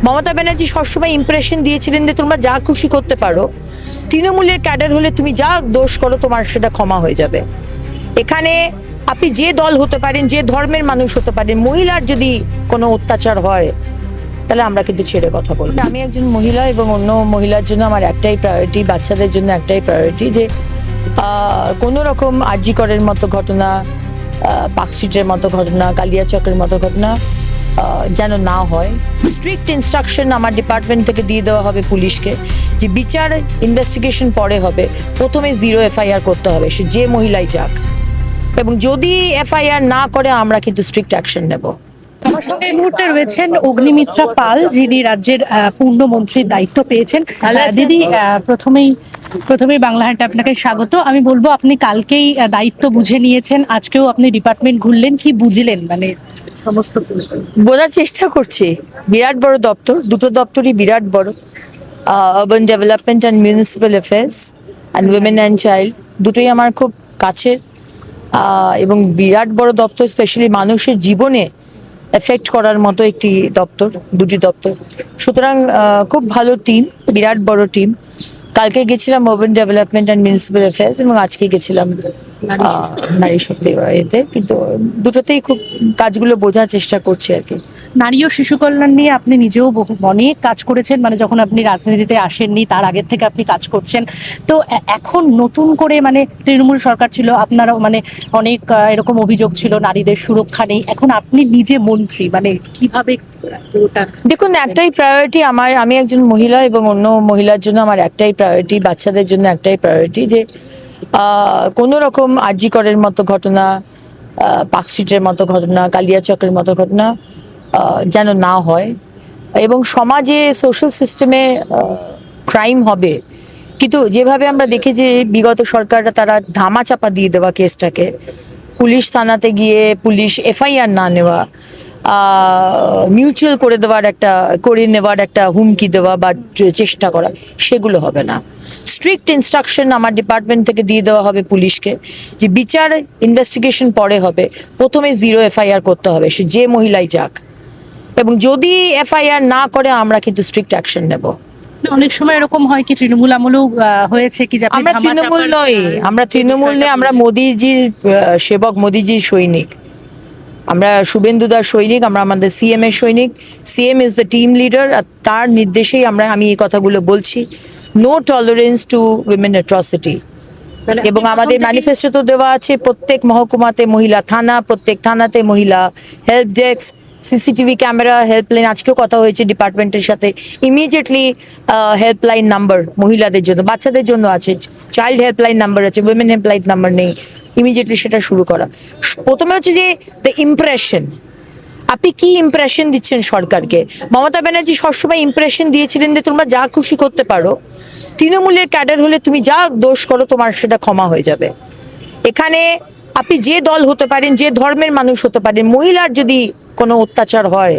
মমতা ব্যানার্জি সবসময় ইমপ্রেশন দিয়েছিলেন যে তোমরা যা খুশি করতে পারো, তৃণমূলের ক্যাডার হলে তুমি যা দোষ করো তোমার সেটা ক্ষমা হয়ে যাবে। এখানে আপনি যে দল হতে পারেন, যে ধর্মের মানুষ হতে পারেন, মহিলার যদি কোনো অত্যাচার হয় তাহলে আমরা কিন্তু ছেড়ে কথা বলবো। আমি একজন মহিলা এবং অন্য মহিলার জন্য আমার একটাই প্রায়োরিটি, বাচ্চাদের জন্য একটাই প্রায়োরিটি যে কোনো রকম আরজি করের মতো ঘটনা, পার্কস্ট্রিটের মতো ঘটনা, কালিয়াচকের মতো ঘটনা যেন না হয়। স্ট্রিক্ট ইনস্ট্রাকশন আমার ডিপার্টমেন্ট থেকে দিয়ে দেওয়া হবে পুলিশকে যে বিচার ইনভেস্টিগেশন পরে হবে, প্রথমে 0 FIR করতে হবে, সে যে মহিলাই যাক, এবং যদি FIR না করে আমরা কিন্তু স্ট্রিক্ট অ্যাকশন নেব। আমার সঙ্গে এই মুহূর্তে রয়েছেন অগ্নিমিত্রা পাল, যিনি রাজ্যের পূর্ণ মন্ত্রীর দায়িত্ব পেয়েছেন। দিদি, প্রথমেই বাংলা হাটে আপনাকে স্বাগত। আমি বলবো আপনি কালকেই দায়িত্ব বুঝে নিয়েছেন, আজকেও আপনি ডিপার্টমেন্ট ঘুরলেন, কি বুঝলেন? মানে সমস্ত বোঝার চেষ্টা করছি। বিরাট বড় দপ্তর, দুটো দপ্তরই বিরাট বড়, urban development and municipal affairs and women and child, দুটোই আমার খুব কাছের এবং বিরাট বড় দপ্তর, স্পেশালি মানুষের জীবনে এফেক্ট করার মতো একটি দপ্তর, দুটি দপ্তর। সুতরাং খুব ভালো টিম, বিরাট বড় টিম। কালকে গেছিলাম urban development and municipal affairs এবং আজকে গেছিলাম নারী শক্তি এতে, কিন্তু দুটোতেই খুব কাজগুলো বোঝার চেষ্টা করছি আর কি। নারী ও শিশু কল্যাণ নিয়ে আপনি নিজেও অনেক কাজ করেছেন, মানে যখন আপনি রাজনীতিতে আসেননি তার আগের থেকে আপনি কাজ করছেন। তো এখন নতুন করে, মানে তৃণমূল সরকার ছিল, আপনারাও মানে অনেক এরকম অভিযোগ ছিল নারীদের সুরক্ষা নেই, এখন আপনি নিজে মন্ত্রী, মানে কিভাবে ওটা? দেখুন, একটাই প্রায়োরিটি আমার, আমি একজন মহিলা এবং অন্য মহিলার জন্য আমার একটাই প্রায়োরিটি, বাচ্চাদের জন্য একটাই প্রায়োরিটি যে কোনো রকম আরজি করের মতো ঘটনা, পার্কস্ট্রিটের মতো ঘটনা, কালিয়াচকের মতো ঘটনা যেন না হয়, এবং সমাজে সোশ্যাল সিস্টেমে ক্রাইম হবে, কিন্তু যেভাবে আমরা দেখি যে বিগত সরকাররা তারা ধামাচাপা দিয়ে দেওয়া কেসটাকে, পুলিশ থানাতে গিয়ে পুলিশ FIR না নেওয়া, মিউচুয়াল করে নেওয়ার একটা হুমকি দেওয়া বা চেষ্টা করা, সেগুলো হবে না। স্ট্রিক্ট ইনস্ট্রাকশন আমার ডিপার্টমেন্ট থেকে দিয়ে দেওয়া হবে পুলিশকে যে বিচার ইনভেস্টিগেশন পরে হবে, প্রথমে 0 FIR করতে হবে, সে যে মহিলাই যাক, এবং যদি FIR না করে আমরা কিন্তু স্ট্রিক্ট অ্যাকশন নেব। অনেক সময় এরকম হয় কি, তৃণমূল আমলেও হয়েছে কি যে আমরা তৃণমূল নই, আমরা তৃণমূল নেই, আমরা মোদিজির সেবক, মোদিজির সৈনিক, আমরা শুভেন্দুদার সৈনিক, আমরা আমাদের CM এর সৈনিক। CM is the team leader, আর তার নির্দেশেই আমি এই কথাগুলো বলছি। No tolerance to women atrocity, এবং আমাদের ম্যানিফেস্টো দেওয়া আছে প্রত্যেক মহকুমাতে মহিলা থানা, প্রত্যেক থানাতে মহিলা help desk, CCTV camera, helpline. আজকেও কথা হয়েছে ডিপার্টমেন্টের সাথে, ইমিডিয়েটলি হেল্পলাইন নাম্বার মহিলাদের জন্য, বাচ্চাদের জন্য আছে, চাইল্ড হেল্পলাইন নাম্বার আছে, উইমেন হেল্পলাইন নাম্বার নেই, ইমিডিয়েটলি সেটা শুরু করা। প্রথমে হচ্ছে যে দ্য ইমপ্রেশন, আপনি কি ইমপ্রেশন দিচ্ছেন সরকারকে? মমতা ব্যানার্জি সবসময় ইমপ্রেশন দিয়েছিলেন যে তোমরা যা খুশি করতে পারো, তৃণমূলের ক্যাডার হলে তুমি যা দোষ করো তোমার সেটা ক্ষমা হয়ে যাবে। এখানে আপনি যে দল হতে পারেন, যে ধর্মের মানুষ হতে পারেন, মহিলার যদি কোনো অত্যাচার হয়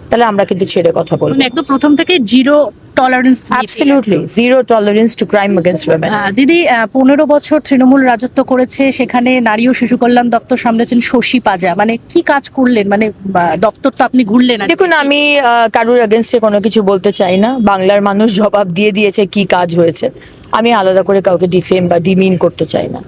তাহলে আমরা কিন্তু ছেড়ে কথা বলবো। একদম প্রথম থেকে zero tolerance. Absolutely zero tolerance two crime against women. দিদি, 15 বছর তৃণমূল রাজত্ব করেছে, সেখানে নারী ও শিশু কল্যাণ দপ্তর সামলেছেন শশী পাজা, মানে কি কাজ করলেন? মানে দপ্তর তো আপনি ঘুরলেন। দেখুন, আমি কারুর এগেইনস্টে কোনো কিছু বলতে চাই না, বাংলার মানুষ জবাব দিয়ে দিয়েছে কি কাজ হয়েছে, আমি আলাদা করে কাউকে ডিফেম বা ডিমিন করতে চাই না।